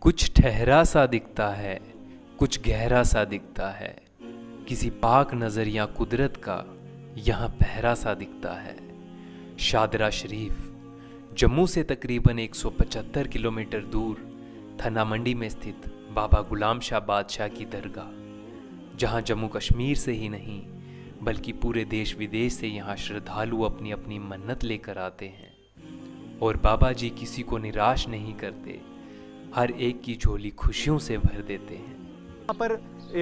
कुछ ठहरा सा दिखता है, कुछ गहरा सा दिखता है, किसी पाक नज़र या कुदरत का यहाँ पहरा सा दिखता है। शादरा शरीफ जम्मू से तकरीबन 175 किलोमीटर दूर थना मंडी में स्थित बाबा गुलाम शाह बादशाह की दरगाह, जहाँ जम्मू कश्मीर से ही नहीं बल्कि पूरे देश विदेश से यहाँ श्रद्धालु अपनी अपनी मन्नत लेकर आते हैं। और बाबा जी किसी को निराश नहीं करते, हर एक की झोली खुशियों से भर देते हैं। यहाँ पर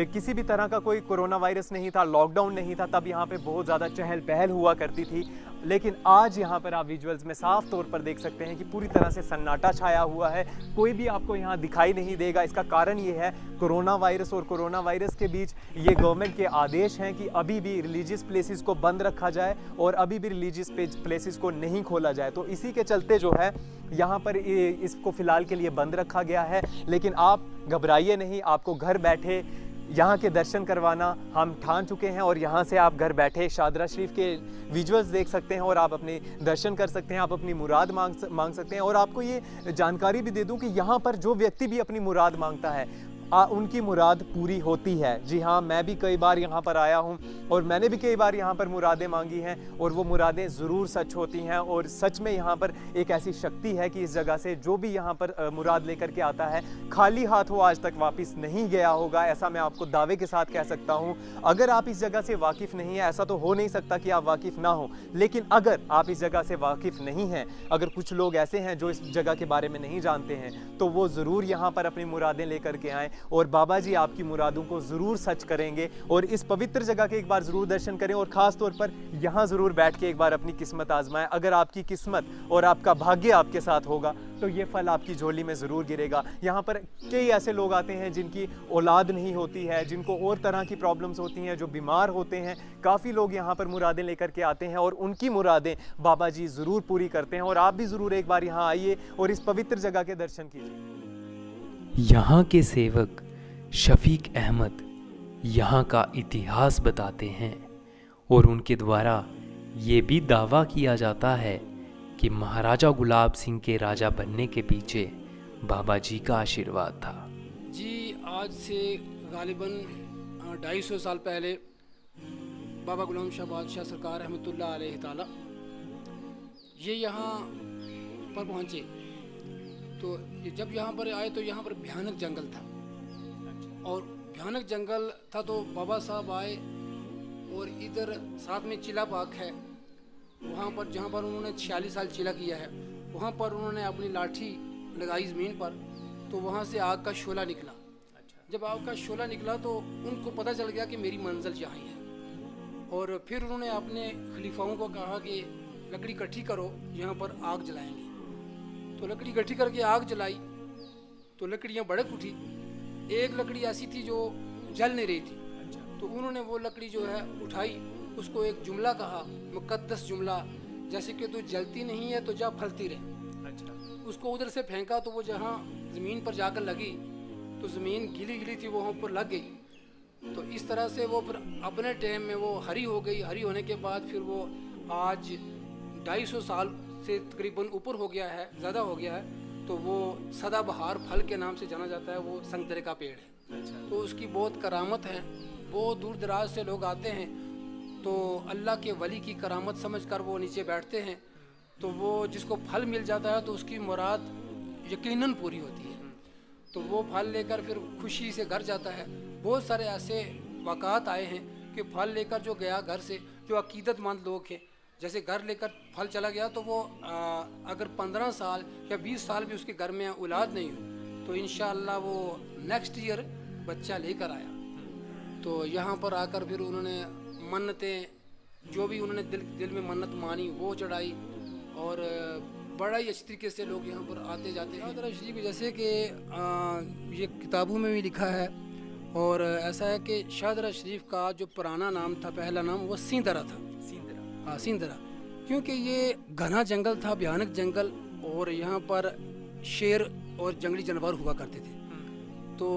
किसी भी तरह का कोई कोरोना वायरस नहीं था, लॉकडाउन नहीं था, तब यहाँ पे बहुत ज़्यादा चहल पहल हुआ करती थी। लेकिन आज यहाँ पर आप विजुअल्स में साफ तौर पर देख सकते हैं कि पूरी तरह से सन्नाटा छाया हुआ है, कोई भी आपको यहाँ दिखाई नहीं देगा। इसका कारण ये है कोरोना वायरस, और कोरोना वायरस के बीच ये गवर्नमेंट के आदेश हैं कि अभी भी रिलीजियस प्लेसेस को बंद रखा जाए और अभी भी रिलीजियस प्लेसेस को नहीं खोला जाए। तो इसी के चलते जो है यहाँ पर इसको फ़िलहाल के लिए बंद रखा गया है। लेकिन आप घबराइए नहीं, आपको घर बैठे यहाँ के दर्शन करवाना हम ठान चुके हैं और यहाँ से आप घर बैठे शादरा शरीफ के विजुअल्स देख सकते हैं और आप अपने दर्शन कर सकते हैं, आप अपनी मुराद मांग सकते हैं। और आपको ये जानकारी भी दे दूँ कि यहाँ पर जो व्यक्ति भी अपनी मुराद मांगता है उनकी मुराद पूरी होती है। जी हाँ, मैं भी कई बार यहाँ पर आया हूँ और मैंने भी कई बार यहाँ पर मुरादें मांगी हैं और वो मुरादें ज़रूर सच होती हैं। और सच में यहाँ पर एक ऐसी शक्ति है कि इस जगह से जो भी यहाँ पर मुराद लेकर के आता है खाली हाथ वो आज तक वापस नहीं गया होगा, ऐसा मैं आपको दावे के साथ कह सकता हूँ। अगर आप इस जगह से वाकिफ़ नहीं हैं, ऐसा तो हो नहीं सकता कि आप वाकिफ़ ना हो, लेकिन अगर आप इस जगह से वाकिफ़ नहीं हैं, अगर कुछ लोग ऐसे हैं जो इस जगह के बारे में नहीं जानते हैं, तो वो ज़रूर यहाँ पर अपनी मुरादें लेकर के आएँ और बाबा जी आपकी मुरादों को ज़रूर सच करेंगे। और इस पवित्र जगह के एक बार ज़रूर दर्शन करें और ख़ास तौर पर यहाँ ज़रूर बैठ के एक बार अपनी किस्मत आजमाएं। अगर आपकी किस्मत और आपका भाग्य आपके साथ होगा तो ये फल आपकी झोली में ज़रूर गिरेगा। यहाँ पर कई ऐसे लोग आते हैं जिनकी औलाद नहीं होती है, जिनको और तरह की प्रॉब्लम्स होती हैं, जो बीमार होते हैं। काफ़ी लोग यहाँ पर मुरादें लेकर के आते हैं और उनकी मुरादें बाबा जी ज़रूर पूरी करते हैं। और आप भी ज़रूर एक बार यहाँ आइए और इस पवित्र जगह के दर्शन कीजिए। यहाँ के सेवक शफीक अहमद यहाँ का इतिहास बताते हैं और उनके द्वारा ये भी दावा किया जाता है कि महाराजा गुलाब सिंह के राजा बनने के पीछे बाबा जी का आशीर्वाद था। जी, आज से गालिबन 250 साल पहले बाबा गुलाम शाह बादशाह सरकार रहमतुल्लाह अलैहि ताला ये यहाँ पर पहुँचे। तो जब यहाँ पर आए तो यहाँ पर भयानक जंगल था और भयानक जंगल था। तो बाबा साहब आए और इधर साथ में चिला बाग है, वहाँ पर जहाँ पर उन्होंने 46 साल चिला किया है, वहाँ पर उन्होंने अपनी लाठी लगाई ज़मीन पर, तो वहाँ से आग का शोला निकला। जब आग का शोला निकला तो उनको पता चल गया कि मेरी मंजिल यहाँ ही है। और फिर उन्होंने अपने खलीफाओं को कहा कि लकड़ी इकट्ठी करो, यहाँ पर आग जलाएंगे। तो लकड़ी इकट्ठी करके आग जलाई तो लकड़ियाँ भड़क उठी। एक लकड़ी ऐसी थी जो जल नहीं रही थी, तो उन्होंने वो लकड़ी जो है उठाई, उसको एक जुमला कहा, मुक़द्दस जुमला, जैसे कि तू जलती नहीं है तो जा फलती रहे। उसको उधर से फेंका तो वो जहाँ ज़मीन पर जाकर लगी तो ज़मीन गीली गीली थी, वो वहाँ पर लग गई। तो इस तरह से वो फिर अपने टाइम में वो हरी हो गई। हरी होने के बाद फिर वो आज 250 साल से तकरीबन ऊपर हो गया है, ज़्यादा हो गया है। तो वो सदाबहार फल के नाम से जाना जाता है, वो संतरे का पेड़ है। तो उसकी बहुत करामत है, बहुत दूर दराज से लोग आते हैं, तो अल्लाह के वली की करामत समझकर वो नीचे बैठते हैं। तो वो जिसको फल मिल जाता है तो उसकी मुराद यकीनन पूरी होती है। तो वो फल लेकर फिर खुशी से घर जाता है। बहुत सारे ऐसे वाक़ात आए हैं कि फल लेकर जो गया घर से, जो अकीदतमंद लोग हैं, जैसे घर लेकर फल चला गया तो वो अगर 15 साल या 20 साल भी उसके घर में औलाद नहीं हो तो इंशाअल्लाह वो नेक्स्ट ईयर बच्चा लेकर आया। तो यहाँ पर आकर फिर उन्होंने मन्नतें, जो भी उन्होंने दिल में मन्नत मानी वो चढ़ाई और बड़ा ही अच्छी तरीके से लोग यहाँ पर आते जाते हैं। शादरा शरीफ जैसे कि ये किताबों में भी लिखा है और ऐसा है कि शादरा शरीफ का जो पुराना नाम था, पहला नाम वो सिंदरा था। सिंदरा, क्योंकि ये घना जंगल था, भयानक जंगल, और यहाँ पर शेर और जंगली जानवर हुआ करते थे। तो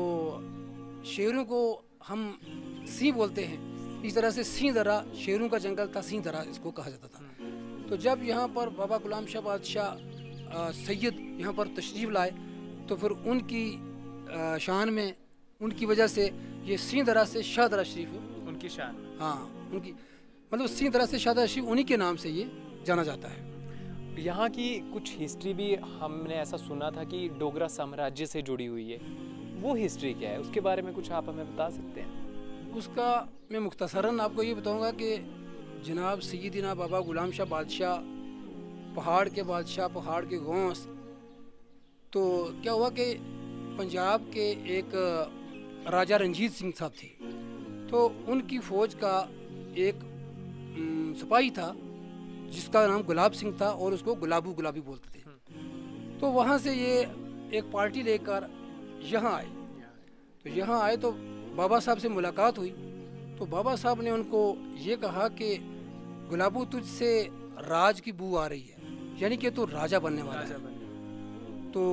शेरों को हम सिंह बोलते हैं, इस तरह से सिंदरा शेरों का जंगल था, सिंदरा इसको कहा जाता था। तो जब यहाँ पर बाबा गुलाम शाह बादशाह सैयद यहाँ पर तशरीफ़ लाए तो फिर उनकी शान में, उनकी वजह से ये सिंह दरा से शाह दरा शरीफ, उनकी शान। हाँ उनकी मतलब सिंह दरा से शाह दरा शरीफ उन्हीं के नाम से ये जाना जाता है। यहाँ की कुछ हिस्ट्री भी हमने ऐसा सुना था कि डोगरा साम्राज्य से जुड़ी हुई है, वो हिस्ट्री क्या है, उसके बारे में कुछ आप हमें बता सकते हैं? उसका मैं मुख्तसरन आपको ये बताऊंगा कि जनाब सैयदना बाबा गुलाम शाह बादशाह, पहाड़ के बादशाह, पहाड़ के गौस, तो क्या हुआ कि पंजाब के एक राजा रंजीत सिंह साहब थे, तो उनकी फ़ौज का एक सिपाही था जिसका नाम गुलाब सिंह था और उसको गुलाबू गुलाबी बोलते थे। तो वहाँ से ये एक पार्टी लेकर यहाँ आए। तो यहाँ आए तो बाबा साहब से मुलाकात हुई। तो बाबा साहब ने उनको ये कहा कि गुलाबू तुझसे राज की बू आ रही है, यानी कि तू राजा बनने वाला है। तो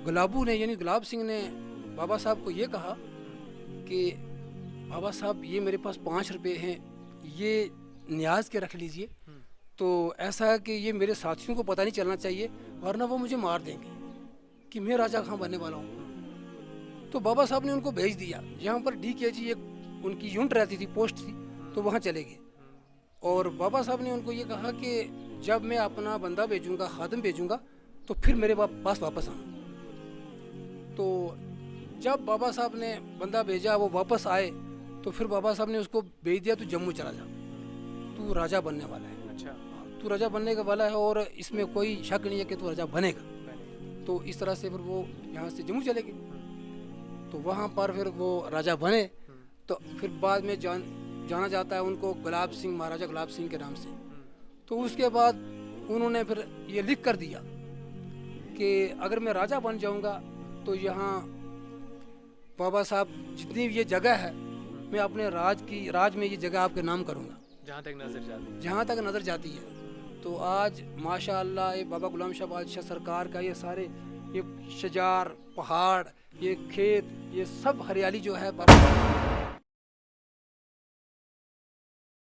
गुलाबू ने यानी गुलाब सिंह ने बाबा साहब को ये कहा कि बाबा साहब ये मेरे पास 5 रुपये हैं, ये न्याज के रख लीजिए। तो ऐसा है कि ये मेरे साथियों को पता नहीं चलना चाहिए, वरना वो मुझे मार देंगे कि मैं राजा कहाँ बनने वाला हूँ। तो बाबा साहब ने उनको भेज दिया। यहाँ पर DKG एक उनकी यूनिट रहती थी, पोस्ट थी, तो वहाँ चले गए। और बाबा साहब ने उनको ये कहा कि जब मैं अपना बंदा भेजूँगा, खादम भेजूँगा, तो फिर मेरे पास वापस आना। तो जब बाबा साहब ने बंदा भेजा, वो वापस आए, तो फिर बाबा साहब ने उसको भेज दिया, तू जम्मू चला जा, तू राजा बनने वाला है। अच्छा, तू राजा बनने का वाला है और इसमें कोई शक नहीं है कि तू राजा बनेगा। तो इस तरह से फिर वो यहाँ से जम्मू चले गए। तो वहाँ पर फिर वो राजा बने। तो फिर बाद में जाना जाता है उनको गुलाब सिंह, महाराजा गुलाब सिंह के नाम से। तो उसके बाद उन्होंने फिर ये लिख कर दिया कि अगर मैं राजा बन जाऊँगा तो यहाँ बाबा साहब जितनी ये जगह है, मैं अपने राज में ये जगह आपके नाम करूँगा, जहाँ तक नज़र जाती है। तो आज माशाअल्लाह ये बाबा गुलाम शाह बादशाह सरकार का ये सारे ये शजार, पहाड़, ये खेत, ये सब हरियाली जो है